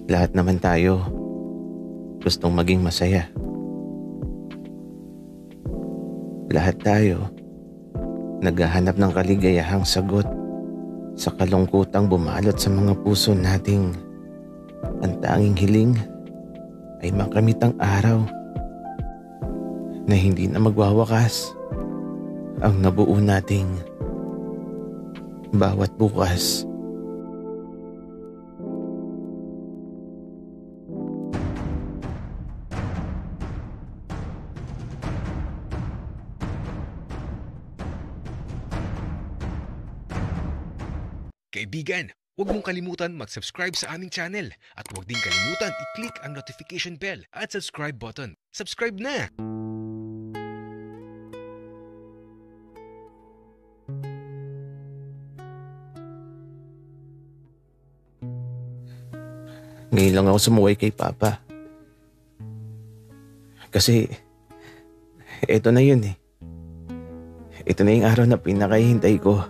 Lahat naman tayo gustong maging masaya. Lahat tayo naghahanap ng kaligayahang sagot sa kalungkutang bumalot sa mga puso nating ang tanging hiling ay makamit ang araw na hindi na magwawakas ang nabuo nating bawat bukas. Kaibigan, huwag mong kalimutan mag-subscribe sa aming channel at huwag din kalimutan i-click ang notification bell at subscribe button. Subscribe na! Ngayon lang ako sumuway kay Papa. Kasi eto na yun eh. Ito na yung araw na pinakahihintay ko.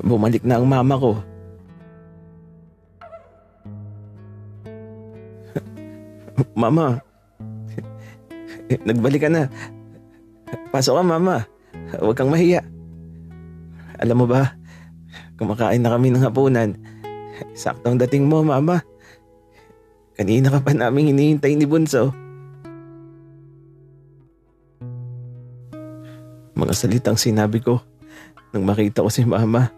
Bumalik na ang mama ko. Mama, nagbalik ka na. Pasok ka, Mama. Huwag kang mahiya. Alam mo ba, kumakain na kami ng hapunan. Saktong dating mo, Mama. Kanina ka pa naming hinihintay ni Bunso. Mga salitang sinabi ko nang makita ko si Mama.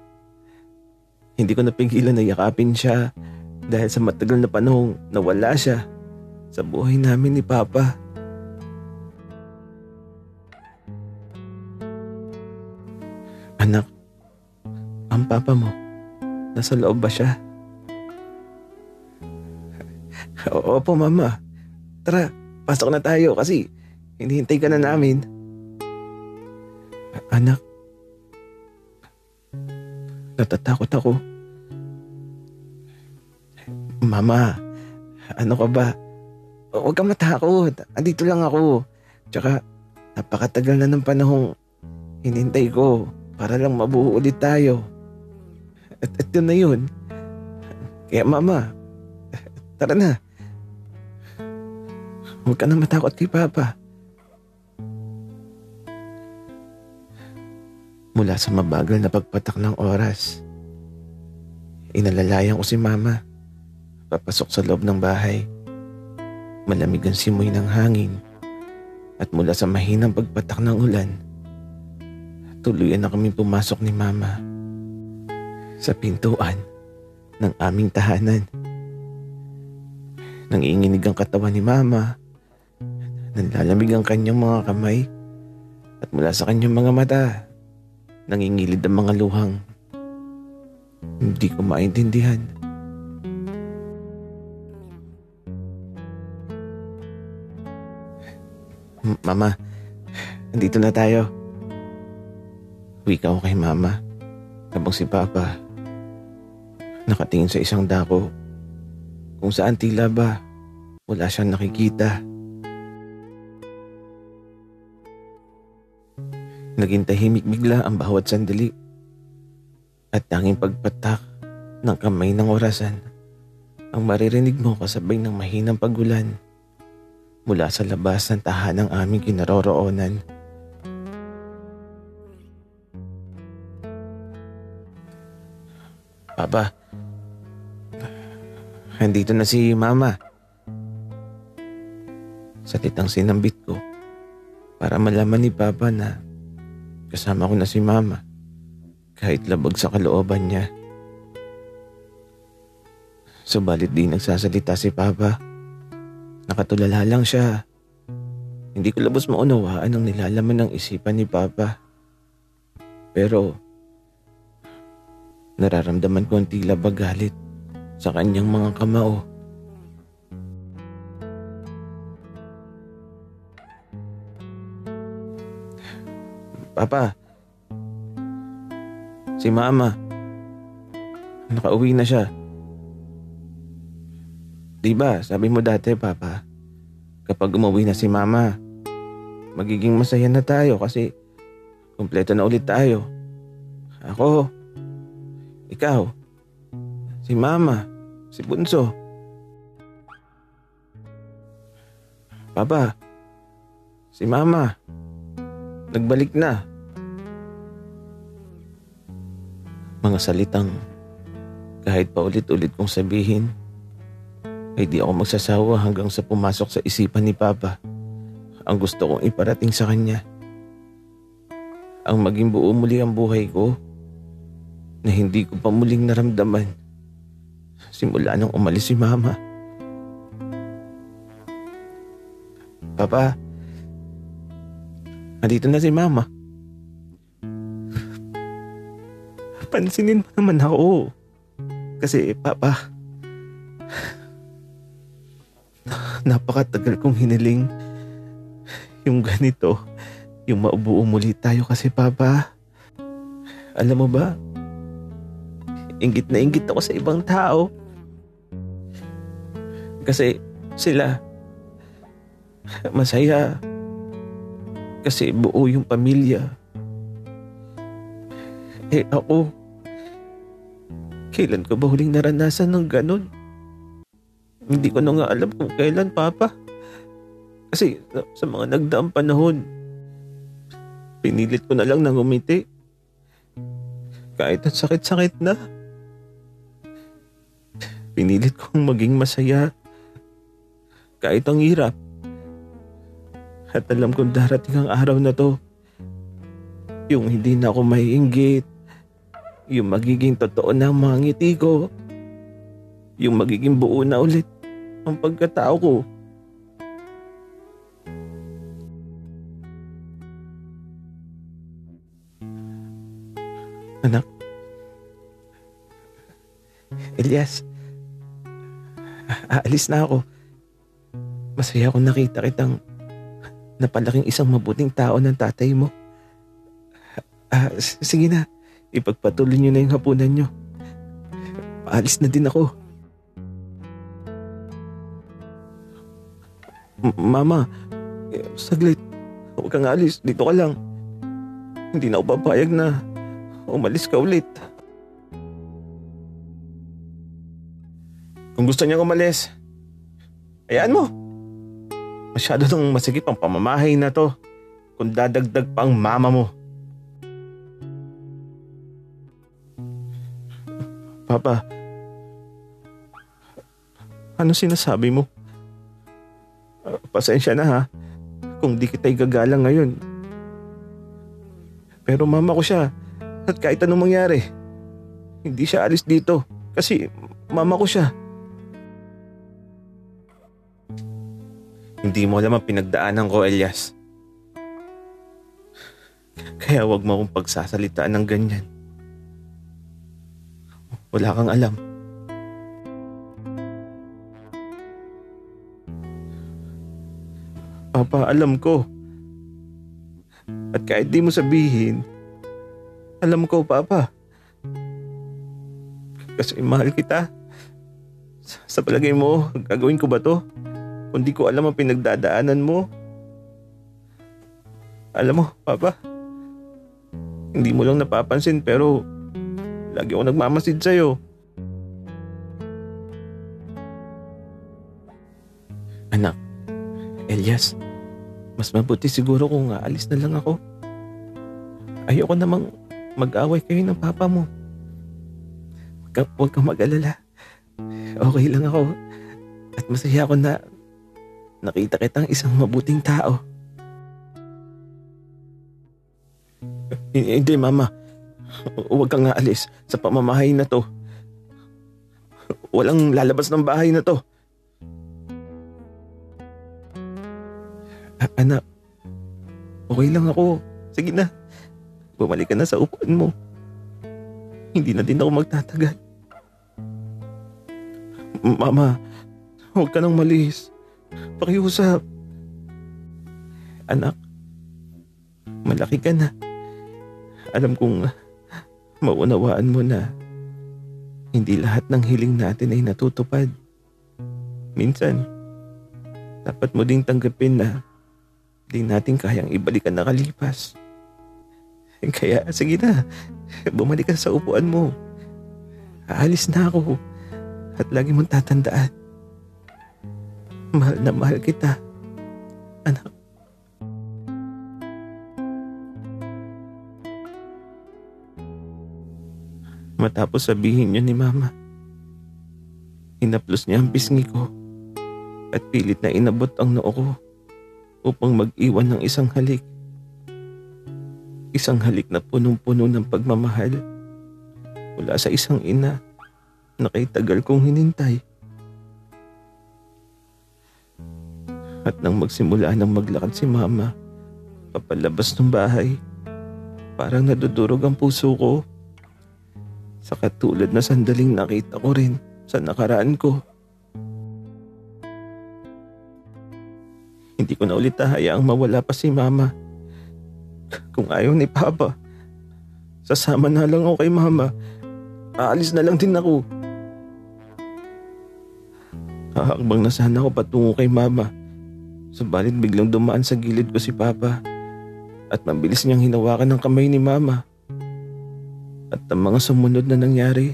Hindi ko napigilan na yakapin siya dahil sa matagal na panahong nawala siya sa buhay namin ni Papa. Anak, ang Papa mo, nasa loob ba siya? Opo, Mama. Tara, pasok na tayo kasi hinihintay ka na namin. Anak, natatakot ako. Mama, ano ka ba? Huwag kang matakot. Andito lang ako. Tsaka, napakatagal na ng panahong hinintay ko para lang mabuo ulit tayo. At yun na yun. Kaya Mama, tara na. Huwag ka na matakot kay Papa. Mula sa mabagal na pagpatak ng oras, inalalayan ko si Mama. Papasok sa loob ng bahay. Malamig ang simoy ng hangin. At mula sa mahinang pagpatak ng ulan, tuluyan na kami pumasok ni Mama sa pintuan ng aming tahanan. Nanginginig ang katawan ni Mama. Nanlalamig ang kanyang mga kamay. At mula sa kanyang mga mata, nangingilid ang mga luhang hindi ko maintindihan. Mama, andito na tayo. Wika ko kay Mama habang si Papa nakatingin sa isang dako kung saan tila ba wala siyang nakikita. Naging tahimik bigla ang bawat sandali at tanging pagpatak ng kamay ng orasan ang maririnig mo kasabay ng mahinang pagulan mula sa labas ng tahanang aming kinaroroonan. Papa, andito na si Mama. Salitang sinambit ko para malaman ni Papa na kasama ko na si Mama kahit labag sa kalooban niya. Subalit di nagsasalita si Papa. Nakatulala lang siya. Hindi ko labos maunawaan ang nilalaman ng isipan ni Papa. Pero nararamdaman ko ang tila ba galit sa kanyang mga kamao. Papa, si Mama, nakauwi na siya. Diba, sabi mo dati, Papa, kapag umuwi na si Mama, magiging masaya na tayo kasi kumpleto na ulit tayo. Ako, ikaw, si Mama, si Bunso, Papa, si Mama, nagbalik na. Mga salitang kahit paulit-ulit kong sabihin, ay di ako magsasawa hanggang sa pumasok sa isipan ni Papa ang gusto kong iparating sa kanya. Ang maging buo muli ang buhay ko na hindi ko pa muling naramdaman simula nang umalis si Mama. Papa, andito na si Mama. Pansinin mo naman ako. Kasi Papa, napakatagal kong hiniling yung ganito, yung maubuo muli tayo kasi Papa. Alam mo ba, inggit na inggit ako sa ibang tao. Kasi sila masaya. Kasi buo yung pamilya. Eh ako, kailan ko ba huling naranasan ng ganun? Hindi ko na nga alam kung kailan, Papa. Kasi sa mga nagdaang panahon, pinilit ko na lang nang umiti. Kahit ang sakit-sakit na. Pinilit kong maging masaya. Kahit ang hirap. At alam kong darating ang araw na to. Yung hindi na ako maiinggit. Yung magiging totoo na ang mga ngiti ko. Yung magiging buo na ulit ang pagkatao ko. Anak, Elias, aalis na ako. Masaya akong nakita kitang napalaking isang mabuting tao ng tatay mo. Sige na, ipagpatuloy niyo na yung hapunan niyo. Aalis na din ako. Mama, saglit. Huwag kang alis. Dito ka lang. Hindi na ako papayag na umalis ka ulit. Kung gusto niyang umalis, hayaan mo. Masyado nang masigip ang pamamahay na to kung dadagdag pa ang mama mo. Papa, ano sinasabi mo? Pasensya na ha, kung di kita igagalang ngayon. Pero mama ko siya, at kahit anong mangyari, hindi siya alis dito kasi mama ko siya. Hindi mo alam ang pinagdaanan ko, Elias. Kaya wag mo akong pagsasalitaan ng ganyan. Wala kang alam. Papa, alam ko. At kahit di mo sabihin, alam ko, Papa. Kasi mahal kita. Sa palagay mo, gagawin ko ba to? Kung di ko alam ang pinagdadaanan mo. Alam mo, Papa, hindi mo lang napapansin pero lagi ako nagmamasid sa'yo. Anak, Elias, mas mabuti siguro kung aalis na lang ako. Ayoko namang mag-away kayo ng papa mo. Huwag kang mag-alala. Okay lang ako. At masaya ako na nakita kitang isang mabuting tao. Hindi, Mama. Huwag kang aalis sa pamamahay na to. Walang lalabas ng bahay na to. Anak, okay lang ako. Sige na. Bumalik ka na sa upuan mo. Hindi na din ako magtatagal. Mama, huwag ka nang malis. Pakiusap. Anak, malaki ka na. Alam kong maunawaan mo na hindi lahat ng hiling natin ay natutupad. Minsan, dapat mo ding tanggapin na di natin kayang ibalik ang nakalipas. Kaya sige na, bumalik ka sa upuan mo. Aalis na ako at lagi mong tatandaan. Mahal na mahal kita. Anak. Matapos sabihin yun ni Mama, hinaplos niya ang pisngi ko at pilit na inabot ang noo ko upang mag-iwan ng isang halik. Isang halik na punong-puno ng pagmamahal mula sa isang ina na kay tagal kong hinintay. At nang magsimula ng maglakad si Mama papalabas ng bahay, parang nadudurog ang puso ko. Sa katulad na sandaling nakita ko rin sa nakaraan ko. Hindi ko na ulit hahayaang mawala pa si Mama. Kung ayaw ni Papa, sasama na lang ako kay Mama. Aalis na lang din ako. Hahakbang na sana ako patungo kay Mama. Subalit biglang dumaan sa gilid ko si Papa at mabilis niyang hinawakan ng kamay ni Mama. At ang mga sumunod na nangyari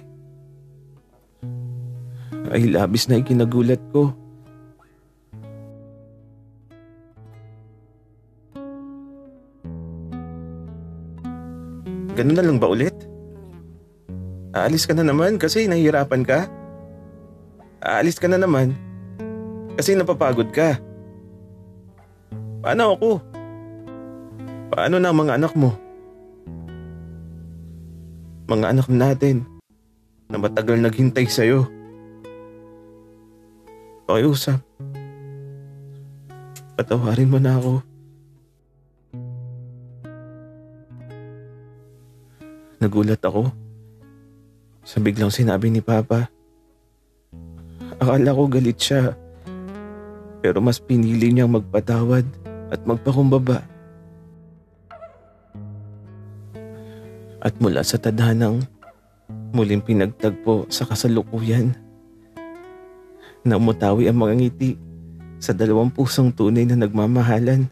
ay labis na ikinagulat ko. Ganun na lang ba ulit? Aalis ka na naman kasi nahihirapan ka? Aalis ka na naman kasi napapagod ka? Paano ako? Paano na ang mga anak mo? Mga anak natin na matagal naghintay sa'yo. Pakiusap. Patawarin mo na ako. Nagulat ako sa biglang sinabi ni Papa. Akala ko galit siya, pero mas pinili niyang magpatawad at magpakumbaba. At mula sa tadhanang muling pinagtagpo sa kasalukuyan, namutawi ang mga ngiti sa dalawang pusong tunay na nagmamahalan.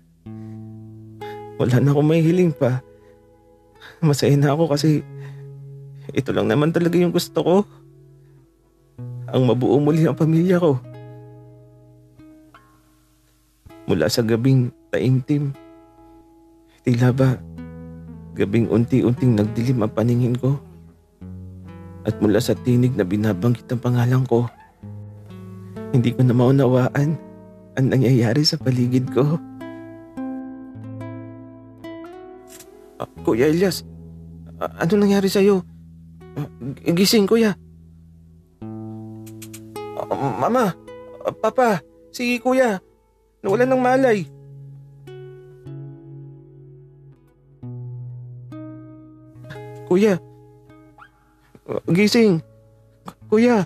Wala na akong mahihiling pa. Masaya na ako kasi ito lang naman talaga yung gusto ko. Ang mabuo muli ang pamilya ko. Mula sa gabing taimtim, tila ba gabing unti-unting nagdilim ang paningin ko. At mula sa tinig na binabanggit ang pangalan ko, hindi ko na maunawaan ang nangyayari sa paligid ko. Kuya Elias, ano nangyari sa'yo? Gising, Kuya. Mama, Papa, si Kuya, nawalan ng malay. Kuya, gising. Kuya.